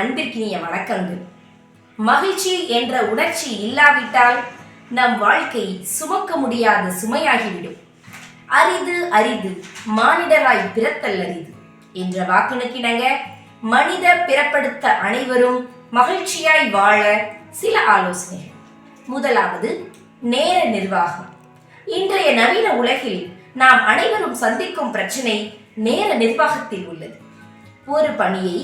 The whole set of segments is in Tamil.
அன்பிற்கினிய வணக்கங்கள். மகிழ்ச்சி என்ற உணர்ச்சி இல்லாவிட்டால் நம் வாழ்க்கை சுமக்க முடியாத சுமையாகிவிடும். அரிது அரிது மானிடராய் பிறத்தல் அரிது என்ற வாக்கினுக்கிணங்க மனித பிறப்படுத்த அனைவரும் மகிழ்ச்சியாய் வாழ சில ஆலோசனைகள். முதலாவது, நேர நிர்வாகம். இன்றைய நவீன உலகில் நாம் அனைவரும் சந்திக்கும் பிரச்சனை நேர நிர்வாகத்தில் உள்ளது. ஒரு பணியை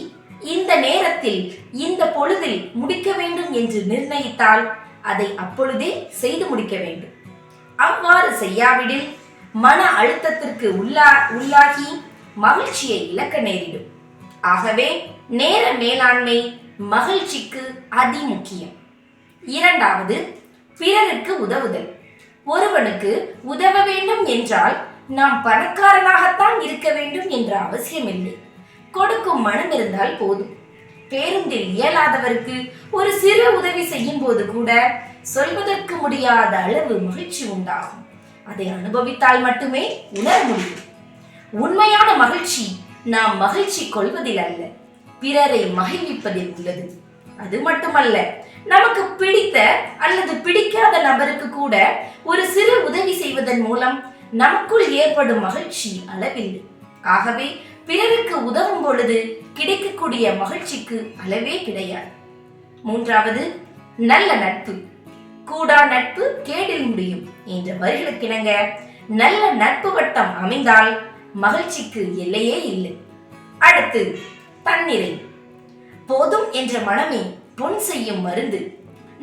இந்த நேரத்தில் இந்த பொழுதில் முடிக்க வேண்டும் என்று நிர்ணயித்தால் அதை அப்பொழுதே செய்து முடிக்க வேண்டும். அவ்வாறு செய்யாவிடில் மன அழுத்தத்திற்கு உள்ளாகி மகிழ்ச்சியை இழக்க நேரிடும். ஆகவே நேர மேலாண்மை மகிழ்ச்சிக்கு அதிமுக்கியம். இரண்டாவது, பிறருக்கு உதவுதல். ஒருவனுக்கு உதவ வேண்டும் என்றால் நாம் பணக்காரனாகத்தான் இருக்க வேண்டும் என்ற அவசியமில்லை. கொடுக்கும் மனம் இருந்தால் போதும். பேருந்தில் இயலாதவருக்கு ஒரு சிறு உதவி செய்யும் போது கூட சொல்வதற்கு முடியாத அளவு மகிழ்ச்சி உண்டாகும். அதை அனுபவித்தால் மட்டுமே உணர முடியும். உண்மையான மகிழ்ச்சி நாம் மகிழ்ச்சி கொள்வதில் அல்ல, பிறரை மகிழ்விப்பதில் உள்ளது. அது மட்டுமல்ல, நமக்கு பிடித்த அல்லது பிடிக்காத நபருக்கு கூட ஒரு சிறு உதவி செய்வதன் மூலம் நமக்குள் ஏற்படும் மகிழ்ச்சி அளவில்லை. ஆகவே பிறருக்கு உதவும் பொழுது கிடைக்கக்கூடிய மகிழ்ச்சிக்கு அளவே கிடையாது. மூன்றாவது, நல்ல நட்பு. கூடா நட்பு கேடில் முடியும் என்ற வரிகளுக்கிணங்க நல்ல நட்பு வட்டம் அமைந்தால் மகிழ்ச்சிக்கு எல்லையே இல்லை. அடுத்து, தன்னிறை. போதும் என்ற மனமே பொன் செய்யும் மருந்து.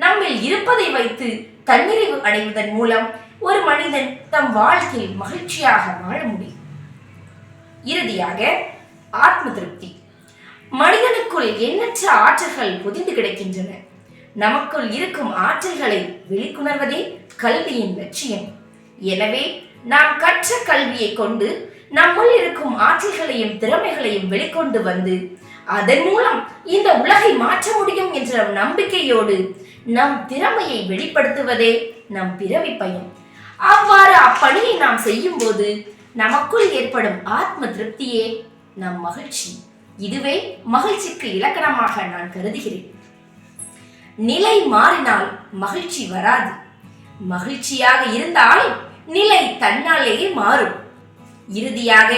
நம்மில் இருப்பதை வைத்து தன்னிறைவு அடைவதன் மூலம் ஒரு மனிதன் தம் வாழ்க்கையில் மகிழ்ச்சியாக வாழ முடியும். இறுதியாக, ஆத்ம திருப்தி. மனிதனுக்குள் எண்ணற்ற ஆற்றல்கள் பொதிந்து கிடக்கின்றன. நமக்குள் இருக்கும் ஆற்றல்களை வெளிக்கொணர்வதே கல்வியின் லட்சியம். எனவே நாம் கற்ற கல்வியை கொண்டு நம்முள் இருக்கும் ஆற்றல்களையும் திறமைகளையும் வெளிக்கொண்டு வந்து அதன் மூலம் இந்த உலகை மாற்ற முடியும் என்ற நம்பிக்கையோடு நம் திறமையை வெளிப்படுத்துவதே நம் பிறவி பயன். அவ்வாறு அப்பணியை நாம் செய்யும் போது நமக்குள் ஏற்படும் ஆத்ம திருப்தியே நம் மகிழ்ச்சி. இதுவே மகிழ்ச்சிக்கு இலக்கணமாக நான் கருதுகிறேன். நிலை மாறினால் மகிழ்ச்சி வராது. மகிழ்ச்சியாக இருந்தால் நிலை தன்னாலேயே மாறும். இறுதியாக,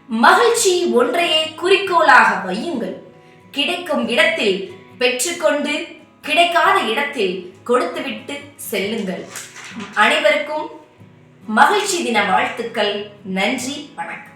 மகிழ்ச்சி ஒன்றையே குறிக்கோளாக வையுங்கள். கிடைக்கும் இடத்தில் பெற்றுக்கொண்டு கிடைக்காத இடத்தில் கொடுத்துவிட்டு செல்லுங்கள். அனைவருக்கும் மகிழ்ச்சி தின வாழ்த்துக்கள். நன்றி, வணக்கம்.